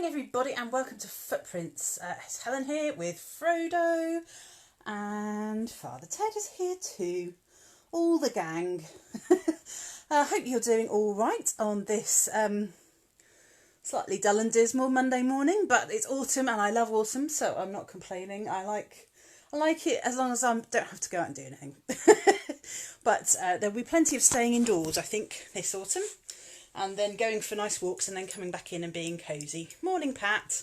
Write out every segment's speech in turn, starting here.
everybody and welcome to Footprints. It's Helen here with Frodo and Father Ted is here too. All the gang. I hope you're doing all right on this slightly dull and dismal Monday morning, but it's autumn and I love autumn, so I'm not complaining. I like it as long as I don't have to go out and do anything. But there'll be plenty of staying indoors, I think, this autumn. And then going for nice walks and then coming back in and being cosy. Morning, Pat.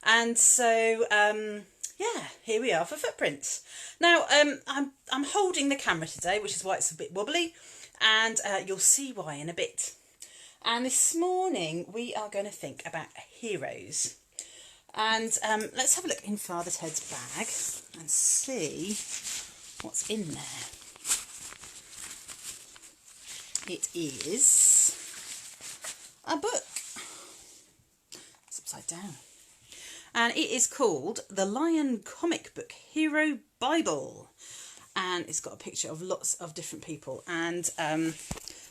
And so, yeah, here we are for Footprints. Now, I'm holding the camera today, which is why it's a bit wobbly, and you'll see why in a bit. And this morning we are going to think about heroes. And let's have a look in Father Ted's bag and see what's in there. It is a book. It's upside down. And it is called The Lion Comic Book Hero Bible. And it's got a picture of lots of different people. And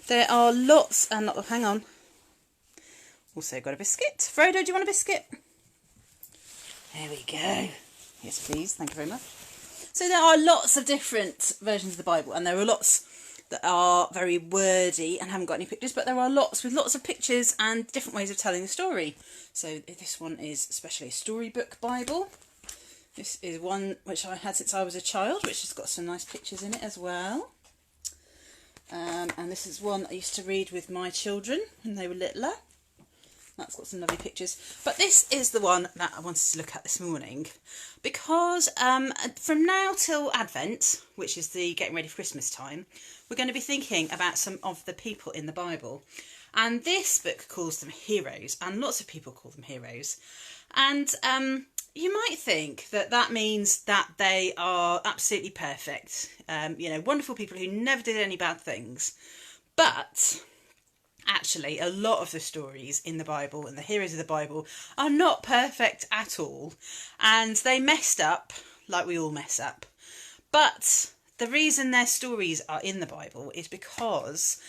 there are lots and lots. Hang on. Also got a biscuit. Frodo, do you want a biscuit? There we go. Yes, please. Thank you very much. So there are lots of different versions of the Bible. And there are lots that are very wordy and haven't got any pictures, but there are lots with lots of pictures and different ways of telling the story. So this one is especially a storybook Bible. This is one which I had since I was a child, which has got some nice pictures in it as well. And this is one I used to read with my children when they were littler. That's got some lovely pictures. But this is the one that I wanted to look at this morning because from now till Advent, which is the getting ready for Christmas time, we're going to be thinking about some of the people in the Bible. And this book calls them heroes, and lots of people call them heroes. And you might think that that means that they are absolutely perfect, you know, wonderful people who never did any bad things. But actually, a lot of the stories in the Bible and the heroes of the Bible are not perfect at all. And they messed up, like we all mess up. But the reason their stories are in the Bible is because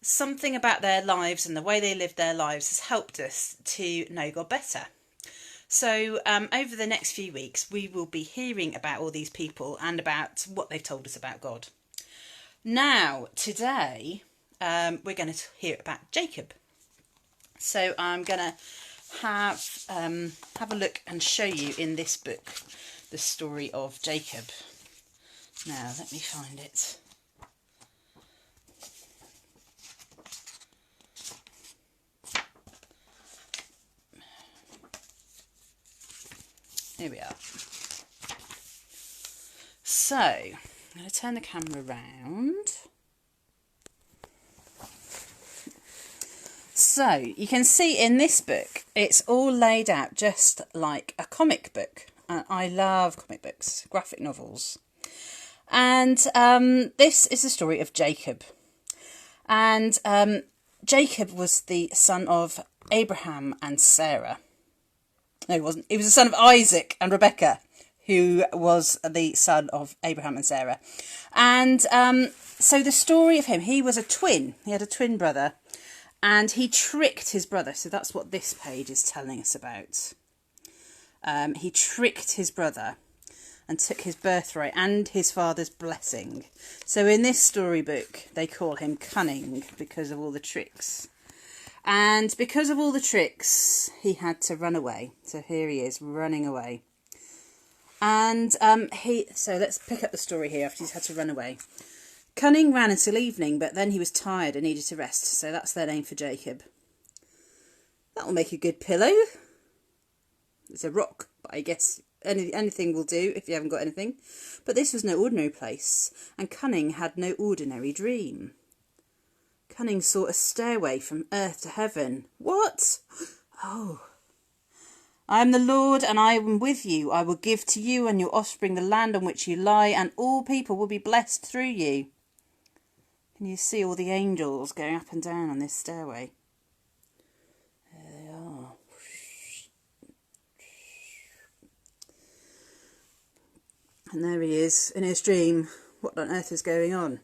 something about their lives and the way they lived their lives has helped us to know God better. So over the next few weeks, we will be hearing about all these people and about what they've told us about God. Now, today, we're going to hear about Jacob. So I'm going to have a look and show you in this book the story of Jacob. Now, let me find it. Here we are. So, I'm going to turn the camera around. So, you can see in this book, it's all laid out just like a comic book. And I love comic books, graphic novels. And this is the story of Jacob. And Jacob was the son of Abraham and Sarah. No, he wasn't. He was the son of Isaac and Rebecca, who was the son of Abraham and Sarah. And so the story of him, he was a twin. He had a twin brother. And he tricked his brother. So that's what this page is telling us about. He tricked his brother and took his birthright and his father's blessing. So in this storybook, they call him cunning because of all the tricks. And because of all the tricks, he had to run away. So here he is, running away. And so let's pick up the story here after he's had to run away. Cunning ran until evening, but then he was tired and needed to rest. So that's their name for Jacob. That'll make a good pillow. It's a rock, but I guess anything will do if you haven't got anything. But this was no ordinary place, and Cunning had no ordinary dream. Cunning saw a stairway from earth to heaven. What? Oh. I am the Lord, and I am with you. I will give to you and your offspring the land on which you lie, and all people will be blessed through you. Can you see all the angels going up and down on this stairway? There they are. And there he is in his dream. What on earth is going on?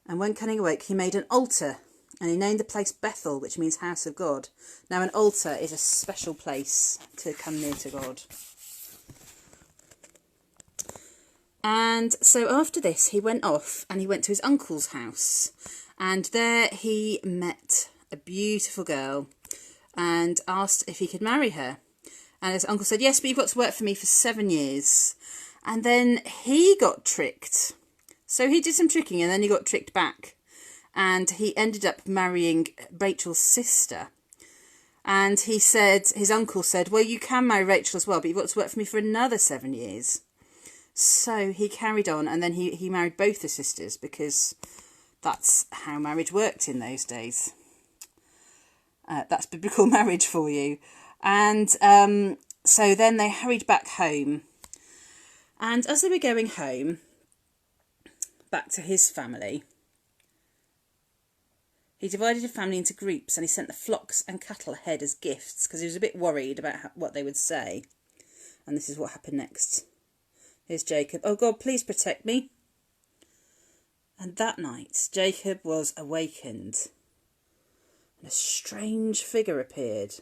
And when Cunning awoke, he made an altar And he named the place Bethel, which means house of God. Now, an altar is a special place to come near to God. And so after this, he went off and he went to his uncle's house. And there he met a beautiful girl and asked if he could marry her. And his uncle said, yes, but you've got to work for me for 7 years. And then he got tricked. So he did some tricking and then he got tricked back. And he ended up marrying Rachel's sister. And he said, his uncle said, well, you can marry Rachel as well, but you've got to work for me for another 7 years. So he carried on, and then he married both the sisters, because that's how marriage worked in those days. That's biblical marriage for you. And so then they hurried back home. And as they were going home, back to his family, he divided the family into groups, and he sent the flocks and cattle ahead as gifts, because he was a bit worried about what they would say. And this is what happened next. Here's Jacob. Oh God, please protect me. And that night, Jacob was awakened, and a strange figure appeared.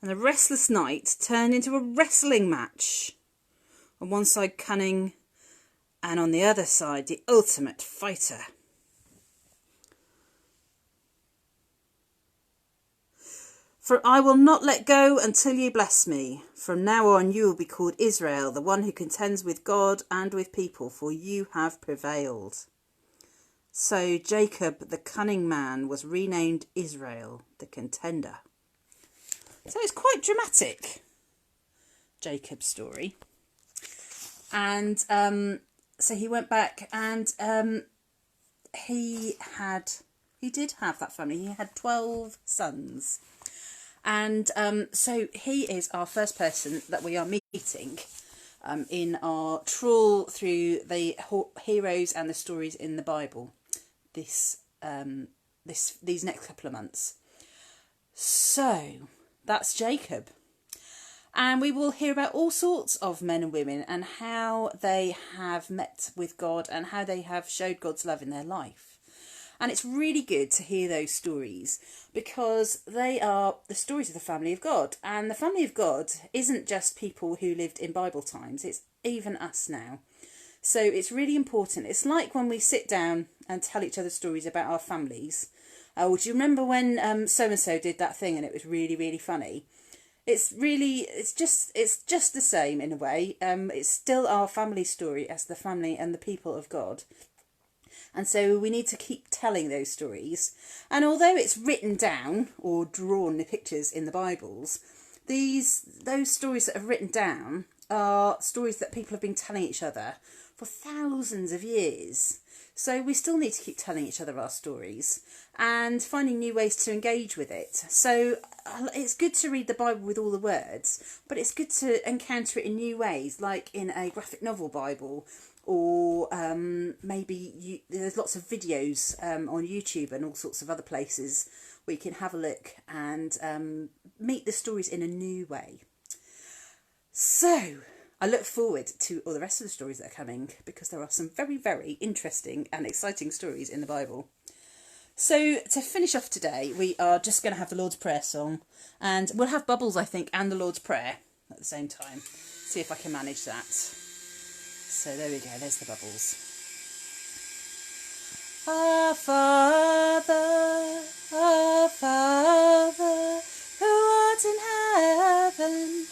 And the restless night turned into a wrestling match. On one side, cunning, and on the other side, the ultimate fighter. For I will not let go until you bless me. From now on you will be called Israel, the one who contends with God and with people, for you have prevailed. So Jacob, the cunning man, was renamed Israel, the contender. So it's quite dramatic, Jacob's story. And so he went back, and he did have that family. He had 12 sons. And so he is our first person that we are meeting in our trawl through the heroes and the stories in the Bible these next couple of months. So that's Jacob. And we will hear about all sorts of men and women and how they have met with God and how they have showed God's love in their life. And it's really good to hear those stories, because they are the stories of the family of God. And the family of God isn't just people who lived in Bible times, it's even us now. So it's really important. It's like when we sit down and tell each other stories about our families. Oh, do you remember when so-and-so did that thing and it was really, really funny? It's just the same in a way. It's still our family story as the family and the people of God. And so we need to keep telling those stories. And although it's written down or drawn the pictures in the Bibles, those stories that are written down are stories that people have been telling each other for thousands of years. So we still need to keep telling each other our stories and finding new ways to engage with it. So it's good to read the Bible with all the words, but it's good to encounter it in new ways, like in a graphic novel Bible, or maybe there's lots of videos on YouTube and all sorts of other places where you can have a look and meet the stories in a new way. So I look forward to all the rest of the stories that are coming, because there are some very, very interesting and exciting stories in the Bible. So to finish off today, we are just going to have the Lord's Prayer song, and we'll have Bubbles, I think, and the Lord's Prayer at the same time. See if I can manage that. So there we go, there's the bubbles. Our Father, who art in heaven,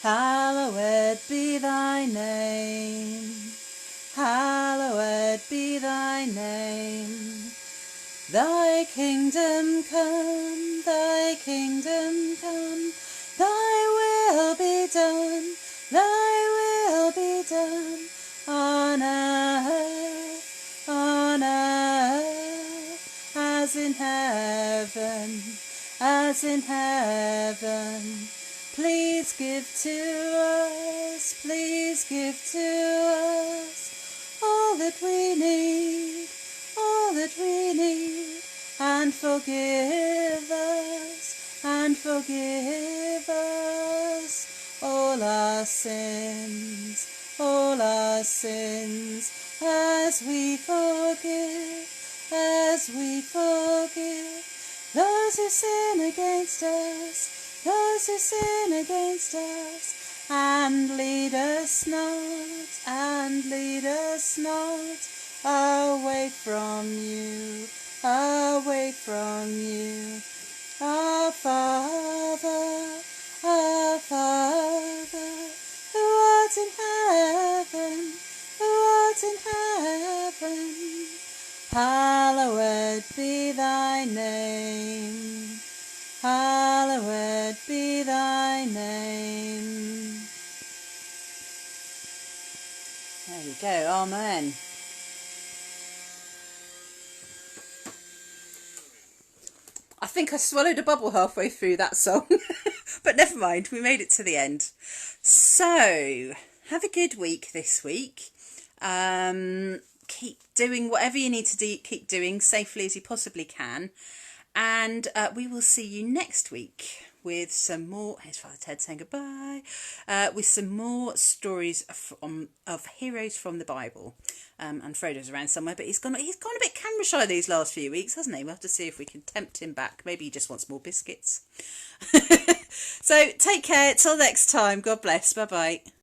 hallowed be thy name, hallowed be thy name. Thy kingdom come, thy kingdom come, thy will be done, thy will be done, on earth as in heaven, as in heaven. Please give to us, please give to us all that we need, all that we need, and forgive us, and forgive us all our sins, all our sins. as we forgive those who sin against us, and lead us not away from you, Our Father, who art in heaven, hallowed be thy name. Hallowed be thy name. There we go, amen. I think I swallowed a bubble halfway through that song, but never mind, we made it to the end. So, have a good week this week. Keep doing whatever you need to do, keep doing safely as you possibly can. And we will see you next week with some more. Here's Father Ted saying goodbye. With some more stories of heroes from the Bible. And Frodo's around somewhere, but he's gone a bit camera shy these last few weeks, hasn't he? We'll have to see if we can tempt him back. Maybe he just wants more biscuits. So take care. Till next time. God bless. Bye bye.